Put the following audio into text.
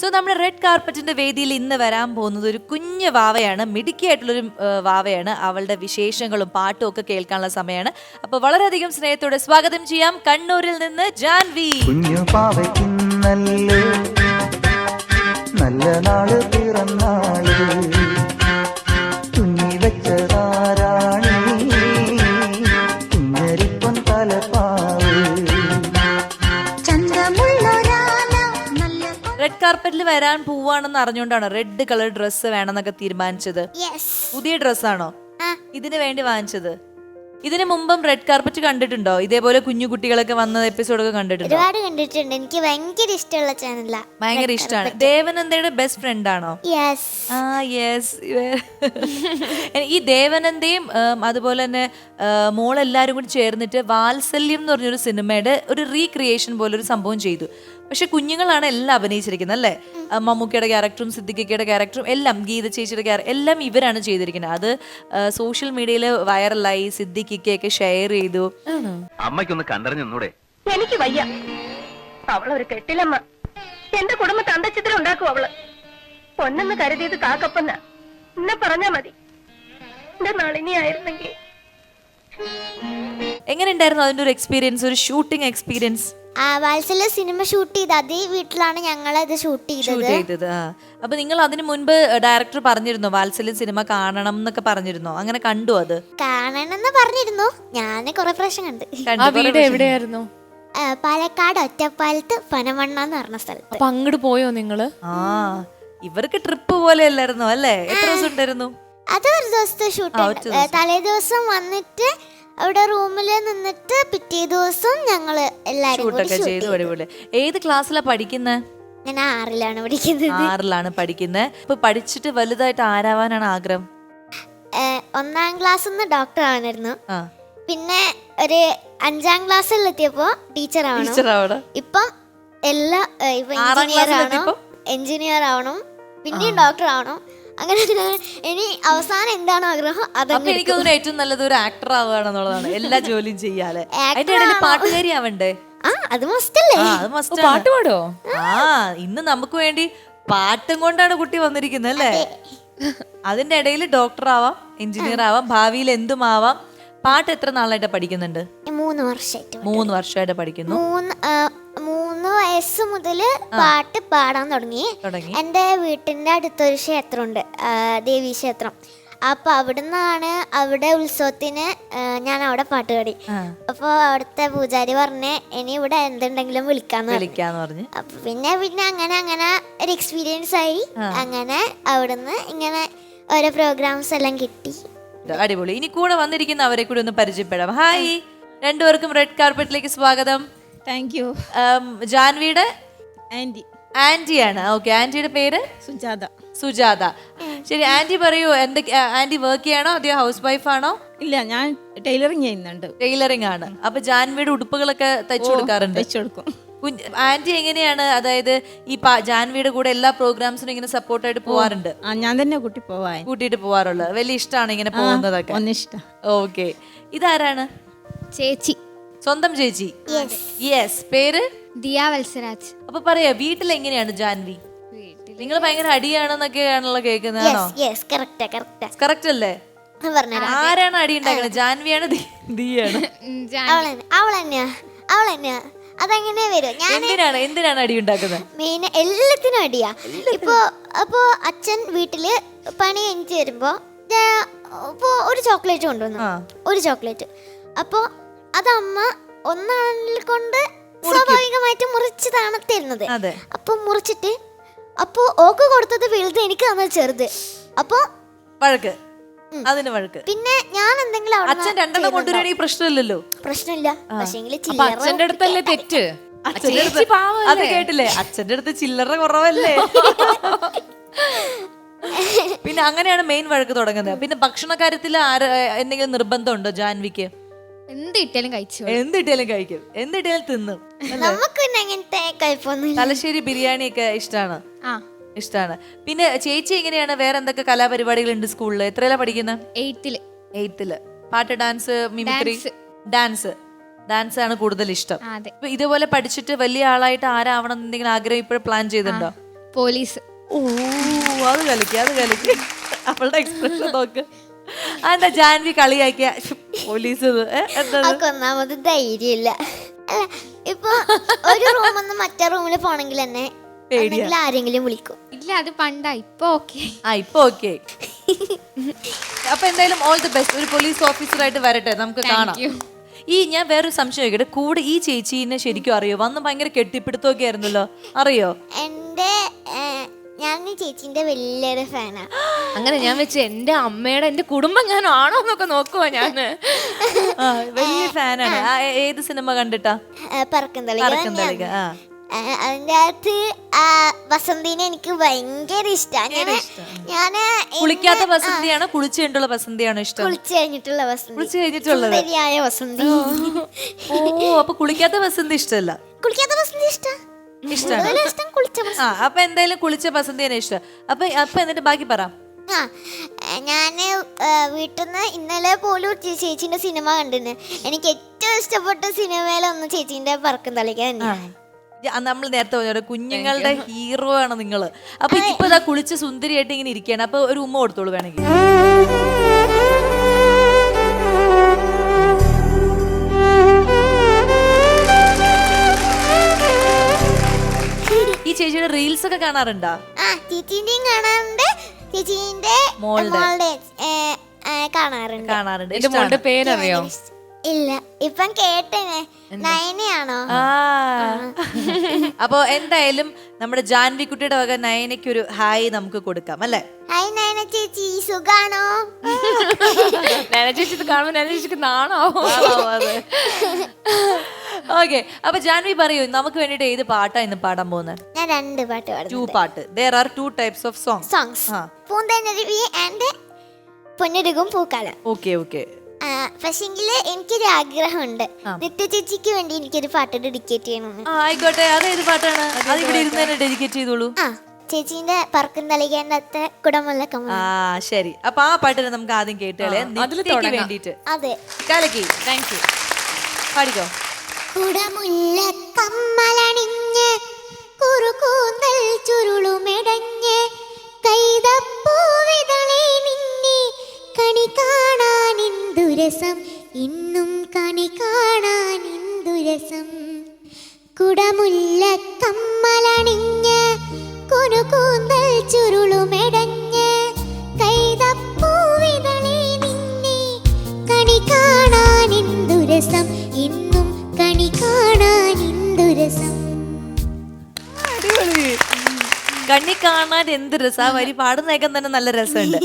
So നമ്മുടെ red കാർപ്പറ്റിന്റെ വേദിയിൽ ഇന്ന് വരാൻ പോകുന്നത് ഒരു കുഞ്ഞു വാവയാണ്, മിടുക്കിയായിട്ടുള്ളൊരു വാവയാണ്. അവളുടെ വിശേഷങ്ങളും പാട്ടും ഒക്കെ കേൾക്കാനുള്ള സമയമാണ്. അപ്പൊ വളരെയധികം സ്നേഹത്തോടെ സ്വാഗതം ചെയ്യാം കണ്ണൂരിൽ നിന്ന് ജാൻവി. കുഞ്ഞു പാവയ്ക്കുന്നല്ലോ നല്ല നാള് പിറന്നാള്, കുഞ്ഞി വെച്ചതാരാണി കുഞ്ഞരിപ്പൊൻ തലപ്പാവ്. റെഡ് കാർപ്പറ്റിൽ വരാൻ പോവാണെന്ന് അറിഞ്ഞുകൊണ്ടാണ് റെഡ് കളർ ഡ്രസ്സ് വേണമെന്നൊക്കെ തീരുമാനിച്ചത്. പുതിയ ഡ്രസ്സാണോ ഇതിന് വേണ്ടി വാങ്ങിച്ചത്? ഇതിന് മുമ്പും റെഡ് കാർപ്പറ്റ് കണ്ടിട്ടുണ്ടോ? ഇതേപോലെ കുഞ്ഞു കുട്ടികളൊക്കെ വന്ന എപ്പിസോഡൊക്കെ കണ്ടിട്ടുണ്ടോ? ഒരുപാട് കണ്ടിട്ടുണ്ട്. എനിക്ക് ഭയങ്കര ഇഷ്ടമുള്ള ചാനലാ. ഭയങ്കര ഇഷ്ടമാണ്. ദേവനന്ദയുടെ ബെസ്റ്റ് ഫ്രണ്ട് ആണോ? യെസ്. ആ യെസ്. ഈ ദേവനന്ദയും അതുപോലെ തന്നെ മോളെല്ലാരും കൂടി ചേർന്നിട്ട് വാത്സല്യം എന്ന് പറഞ്ഞൊരു സിനിമയുടെ ഒരു റീക്രിയേഷൻ പോലെ ഒരു സംഭവം ചെയ്തു. പക്ഷെ കുഞ്ഞുങ്ങളാണ് എല്ലാം അഭിനയിച്ചിരിക്കുന്നത് അല്ലേ? മമ്മൂക്കയുടെ ക്യാരക്ടറും സിദ്ദിഖിക്കയുടെ ക്യാരക്ടറും എല്ലാം, ഗീത ചേച്ചിയുടെ ക്യാരക്ടർ എല്ലാം ഇവരാണ് ചെയ്തിരിക്കുന്നത്. അത് സോഷ്യൽ മീഡിയയിൽ വൈറലായി, സിദ്ദിഖിക്കൊക്കെ ഷെയർ ചെയ്തു. അമ്മയ്ക്കൊന്ന് കണ്ടറിഞ്ഞൂടെ? എനിക്ക് വയ്യ. അവളൊരു കെട്ടിലമ്മ. എന്റെ കുടുംബത്തെ അന്തച്ചിത്രം ഉണ്ടാക്കും അവള്. പൊന്നെന്ന് കരുതിയത് കാക്കപ്പന്ന. എന്നെ പറഞ്ഞാ മതി. എന്റെ നളിനി ആയിരുന്നെങ്കിൽ. എങ്ങനെ ഉണ്ടായിരുന്നു അതിന്റെ ഒരു എക്സ്പീരിയൻസ്, ഒരു ഷൂട്ടിംഗ് എക്സ്പീരിയൻസ്? വാത്സല്യ സിനിമ ഷൂട്ട് ചെയ്ത് അതേ വീട്ടിലാണ് ഞങ്ങൾ ഇത് ഷൂട്ട് ചെയ്തത്. അപ്പൊ നിങ്ങൾ അതിന് മുൻപ് ഡയറക്ടർ പറഞ്ഞിരുന്നോ വാത്സല്യം സിനിമ കാണണം എന്നൊക്കെ പറഞ്ഞിരുന്നോ? അങ്ങനെ കണ്ടു? അത് കാണണമെന്ന് പറഞ്ഞിരുന്നു. ഞാൻ കുറെ പ്രാവശ്യം കണ്ട്. ആ വീട് എവിടെയായിരുന്നു? പാലക്കാട് ഒറ്റപ്പാലത്ത് പനമണ്ണ എന്ന് പറഞ്ഞ സ്ഥലത്ത്. അപ്പൊ അങ്ങോട്ട് പോയോ നിങ്ങള്? ഇവർക്ക് ട്രിപ്പ് പോലെ അല്ലായിരുന്നോ അല്ലേ? എത്ര ദിവസം ഉണ്ടായിരുന്നു അത്? ഒരു ദിവസത്തെ ഷൂട്ട്. തലേ ദിവസം വന്നിട്ട് അവിടെ റൂമില് നിന്നിട്ട് പിറ്റേ ദിവസം ഞങ്ങള് എല്ലാരും ഷൂട്ടൊക്കെ ചെയ്തു. അടിപൊളി. ഏത് ക്ലാസ്സിലാ പഠിക്കുന്നത്? ഞാൻ 6ലാണ് പഠിക്കുന്നത്. 6ലാണ് പഠിക്കുന്നത്. ഇപ്പൊ പഠിച്ചിട്ട് വലുതായിട്ട് ആരാവാനാണ് ആഗ്രഹം? 1ാം ക്ലാസ്സിൽ ഡോക്ടർ ആവണമായിരുന്നു. പിന്നെ ഒരു 5ാം ക്ലാസ്സിൽ എത്തിയപ്പോ ടീച്ചർ ആവണം. ഇപ്പം എല്ലാ എഞ്ചിനീയർ ആവണം, പിന്നെയും ഡോക്ടർ ആവണം. അങ്ങനെ ഇനി അവസാനം എന്താണ് ആഗ്രഹം അപ്പൊ എനിക്ക് തോന്നുന്നു ഏറ്റവും നല്ലത് ഒരു ആക്ടർ ആവുകയാണെന്നുള്ളതാണ്. എല്ലാ ജോലിയും ചെയ്യാതെ. അതിന്റെ ഇടയിൽ പാട്ടുകാരി ആവണ്ടേ? അത് മസ്റ്റല്ലേ? പാട്ട് പാടോ? ഇന്ന് നമുക്ക് വേണ്ടി പാട്ടും കൊണ്ടാണ് കുട്ടി വന്നിരിക്കുന്നത് അല്ലേ? അതിന്റെ ഇടയിൽ ഡോക്ടർ ആവാം, എഞ്ചിനീയർ ആവാം, ഭാവിയിൽ എന്തും ആവാം. പാട്ട് എത്ര നാളായിട്ട് പഠിക്കുന്നുണ്ട്? 3 വർഷമായിട്ട്. 3 വർഷമായിട്ട് പഠിക്കുന്നു. 3 വയസ്സ് മുതല് പാട്ട് പാടാൻ തുടങ്ങി. എൻ്റെ വീട്ടിന്റെ അടുത്തൊരു ക്ഷേത്രമുണ്ട്, ദേവീ ക്ഷേത്രം. അപ്പൊ അവിടുന്നാണ്, അവിടെ ഉത്സവത്തിന് ഞാൻ അവിടെ പാട്ട് പാടി. അപ്പൊ അവിടുത്തെ പൂജാരി പറഞ്ഞ് ഇനി ഇവിടെ എന്തുണ്ടെങ്കിലും വിളിക്കാന്ന് പറഞ്ഞു. അപ്പൊ പിന്നെ അങ്ങനെ ഒരു എക്സ്പീരിയൻസ് ആയി. അങ്ങനെ അവിടുന്ന് ഇങ്ങനെ ഓരോ പ്രോഗ്രാംസ് എല്ലാം കിട്ടി. അടിപൊളി. ഇനി കൂടെ വന്നിരിക്കുന്ന അവരെ കൂടി ഒന്ന് പരിചയപ്പെടാം. ഹായ്, രണ്ടുപേർക്കും റെഡ് കാർപ്പറ്റിലേക്ക് സ്വാഗതം. Thank you. ജാൻവിയുടെ ആന്റിയാണ്. ഓക്കെ, ആന്റിയുടെ പേര് സുജാത. ശരി, ആന്റി പറയൂ, എന്തൊക്കെ ആന്റി വർക്ക് ചെയ്യാണോ അതെയോ ഹൗസ് വൈഫ് ആണോ? ഇല്ല, ഞാൻ ടൈലറിങ് ചെയ്യുന്നുണ്ട്. ടൈലറിംഗ് ആണ്. അപ്പൊ ജാൻവിയുടെ ഉടുപ്പുകളൊക്കെ തയ്ച്ചു കൊടുക്കാറുണ്ട്? തയ്ച്ചു കൊടുക്കും. ആന്റി എങ്ങനെയാണ്, അതായത് ഈ ജാൻവിയുടെ കൂടെ എല്ലാ പ്രോഗ്രാംസിനും ഇങ്ങനെ സപ്പോർട്ടായിട്ട് പോവാറുണ്ട്? ഞാൻ തന്നെ കൂട്ടിയിട്ട് പോവാറുള്ളത്? വലിയ ഇഷ്ടമാണ് ഇങ്ങനെ പോകുന്നതൊക്കെ? ഇഷ്ടം. ഓക്കെ. ഇതാരാണ്? ചേച്ചി. സ്വന്തം ചേച്ചി? യെസ്. പേര്? ദിയ വത്സരാജ്. അപ്പൊ പറയാ, വീട്ടിൽ എങ്ങനെയാണ് ജാൻവി? നിങ്ങൾ ഭയങ്കര അടിയാണെന്നൊക്കെയാണല്ലോ കേൾക്കുന്നതാണോ? കറക്റ്റ് അല്ലേ? ആരാണ് അടി ഉണ്ടാക്കുന്നത്? ജാൻവിയാണ് ദിയാണ്? അവളെന്നെയാ. അതെങ്ങനെ വരും? എന്തിനാണ് അടി ഉണ്ടാക്കുന്നത്? മെയിൻ എല്ലാത്തിനും അടിയാ. അപ്പൊ അച്ഛൻ വീട്ടില് പണി കഴിഞ്ഞ് വരുമ്പോ ഒരു ചോക്ലേറ്റ് കൊണ്ടുവന്നു. ഒരു ചോക്ലേറ്റ്. അപ്പൊ അതമ്മ ഒന്നാളിൽ കൊണ്ട് സ്വാഭാവികമായിട്ട് മുറിച്ചതാണ് തരുന്നത്. അപ്പൊ മുറിച്ചിട്ട് അപ്പൊ ഓക്ക് കൊടുത്തത് വലുത്, എനിക്ക് തന്നത് ചെറുത്. അപ്പൊ വഴക്ക്. അതിന് വഴക്ക്. പിന്നെ ഞാൻ എന്തെങ്കിലും അച്ഛൻ രണ്ടെണ്ണം കൊണ്ടുവരാണെങ്കിൽ പ്രശ്നമില്ലല്ലോ. പ്രശ്നമില്ല. അച്ഛന്റെ അടുത്തല്ലേ തെറ്റ്? അത് കേട്ടില്ലേ? അച്ഛന്റെ അടുത്ത് ചില്ലറ കുറവല്ലേ? പിന്നെ അങ്ങനെയാണ് മെയിൻ വഴക്ക് തുടങ്ങുന്നത്. പിന്നെ ഭക്ഷണ കാര്യത്തിൽ എന്തെങ്കിലും നിർബന്ധമുണ്ടോ ജാൻവിക്ക്? എന്ത് കിട്ടിയാലും കഴിക്കും. എന്തിട്ടാലും തിന്നും. നമുക്ക് തലശ്ശേരി ബിരിയാണി ഒക്കെ ഇഷ്ടമാണ്? പിന്നെ ചേച്ചി എങ്ങനെയാണ്, വേറെ എന്തൊക്കെ കലാപരിപാടികളുണ്ട് സ്കൂളിൽ? എത്രയിലാ പഠിക്കുന്നത്? 8th. പാട്ട്, ഡാൻസ്, മിമിക്രി? ഡാൻസ് ആണ് കൂടുതൽ ഇഷ്ടം. ഇതുപോലെ പഠിച്ചിട്ട് വലിയ ആളായിട്ട് ആരാവണം എന്തെങ്കിലും ആഗ്രഹം ഇപ്പോഴും പ്ലാൻ ചെയ്തിട്ടുണ്ടോ? പോലീസ്. ഓ അത് കളിക്ക് അവളുടെ എക്സ്പ്രഷൻ നോക്ക്. അതെന്താ ജാൻവി കളിയാക്കിയ പോലീസ് എന്താ അവൾക്ക് ഒന്നാമത് ധൈര്യമില്ല. അല്ല ഇപ്പൊ ഒരു റൂമിൽ നിന്ന് മറ്റേ റൂമിൽ പോണെങ്കിൽ തന്നെ എന്തെങ്കിലും ആരെങ്കിലും വിളിക്കും. ഇല്ല അത് പണ്ടാ, ഇപ്പൊ ഓക്കെ. ഇപ്പൊ ഓക്കെ. അപ്പൊ എന്തായാലും ഓൾ ദി ബെസ്റ്റ്. ഒരു പോലീസ് ഓഫീസറായിട്ട് വരട്ടെ, നമുക്ക് കാണാം. ഈ ഞാൻ വേറൊരു സംശയം ചോദിക്കട്ടെ, കൂടെ ഈ ചേച്ചീനെ ശരിക്കും അറിയോ? വന്ന് ഭയങ്കര കെട്ടിപ്പിടുത്തമൊക്കെ ആയിരുന്നല്ലോ, അറിയോ? ഞാൻ ചേച്ചിന്റെ വലിയൊരു ഫാനാ. അങ്ങനെ ഞാൻ വെച്ച് എന്റെ അമ്മയുടെ എന്റെ കുടുംബം ഞാൻ ആണോ എന്നൊക്കെ നോക്കുവാ ഞാന്. വലിയ ഫാനാണ്. ഏത് സിനിമ കണ്ടിട്ടാ? പറക്കും തളിക. അതിന്റെ അകത്ത് വസന്തിനെ എനിക്ക് ഭയങ്കര ഇഷ്ടമാണ്. ഞാന് കുളിക്കാത്ത വസന്തിയാണോ കുളിച്ചു കഴിഞ്ഞിട്ടുള്ള വസന്തിയാണോ ഇഷ്ടം? കുളിച്ചു കഴിഞ്ഞിട്ടുള്ള വസന്തി. കുളിച്ചു കഴിഞ്ഞിട്ടുള്ളത് ശരിയായ വസന്തി. ഓ അപ്പൊ കുളിക്കാത്ത വസന്തി ഇഷ്ടമല്ല? കുളിക്കാത്ത വസന്തി ഇഷ്ടമാണ്. അപ്പൊ എന്തായാലും കുളിച്ച വസന്തിയാണ് ഇഷ്ടം. അപ്പൊ എന്നിട്ട് ബാക്കി പറ. ഞാന് വീട്ടിൽ നിന്ന് ഇന്നലെ പോലും ചേച്ചീന്റെ സിനിമ കണ്ടിന്. എനിക്ക് ഏറ്റവും ഇഷ്ടപ്പെട്ട സിനിമയിലൊന്നും ചേച്ചീന്റെ പറക്കും തളിക തന്നെയാണ്. നമ്മൾ നേരത്തെ പറഞ്ഞ കുഞ്ഞുങ്ങളുടെ ഹീറോ ആണ് നിങ്ങള്. അപ്പൊ ഇപ്പൊ ഇതാ കുളിച്ച് സുന്ദരിയായിട്ട് ഇങ്ങനെ ഇരിക്കുകയാണ്. അപ്പൊ ഒരു ഉമ്മ കൊടുത്തോളൂ വേണമെങ്കിൽ. ഈ ചേച്ചിയുടെ റീൽസ് ഒക്കെ കാണാറുണ്ടോ? ചേച്ചീന്റെയും കാണാറുണ്ട്, ചേച്ചീന്റെ മോളുടെ കാണാറുണ്ട്. എന്റെ മോളുടെ പേരറിയോ? ഇല്ല, ഇപ്പം കേട്ടേനെ. നയനയാണോ? അപ്പൊ എന്തായാലും നമ്മുടെ ജാൻവിക്കുട്ടിയുടെ വക നയനയ്ക്ക് ഒരു ഹായ് നമുക്ക് കൊടുക്കാം അല്ലെ? ഹായ് നയന ചേച്ചി, സുഖാണോ? ചേച്ചി കാണുമ്പോ ചേച്ചിക്ക് നാണാവോ? ഓക്കെ, അപ്പൊ ജാൻവി പറയൂ, നമുക്ക് വേണ്ടിട്ട് ഏത് പാട്ടാ ഇന്ന് പാടാൻ പോകുന്നത്? ഞാൻ 2 പാട്ട് പാടും. 2 പാട്ട്. There are 2 types of songs. Poonthenaruvi and പൊന്നരുകും Pookkaalam. Okay. പക്ഷെങ്കില് എനിക്കൊരു ആഗ്രഹമുണ്ട്, നിത്യ ചേച്ചിക്ക് വേണ്ടി എനിക്കൊരു പാട്ട് ഡെഡിക്കേറ്റ് ചെയ്യണമെന്ന്. ആയിക്കോട്ടെ, അത് ഏത് പാട്ടാണ്? അത് ഇവിടെ ഇരുന്ന് തന്നെ ഡെഡിക്കേറ്റ് ചെയ്തോളൂ. ചേച്ചീന്റെ പറക്കും തളികേണ്ടത്തെ കുടമുള്ള കമ്മൽ. ശരി, അപ്പൊ ആ പാട്ടിനെ നമുക്ക് ആദ്യം കേട്ടാലേ വേണ്ടിട്ട്. അതെ, കലക്കി. Thank you. പാടിക്കോ. കുടമുല്ല കമ്മലണിഞ്ഞ് കുറുകൂന്തൽ ചുരുളുമെടഞ്ഞ് കൈതപ്പൂവിതളെ നിന്നെ കണി കാണാൻ എന്തുരസം, ഇന്നും കണി കാണാൻ എന്തുരസം. കുടമുല്ല കമ്മലണിഞ്ഞ് കുറുകൂന്തൽ ചുരുളുമെടഞ്ഞ് കൈതപ്പൂവിതളെ നിന്നെ കണി കാണാൻ എന്തുരസം, ഇന്നും കണി കാണാൻ എന്തുരസം. കണ്ണി കാണാൻ എന്ത് രസം. ആ വരി പാടുന്നേക്കാൻ തന്നെ നല്ല രസമുണ്ട്.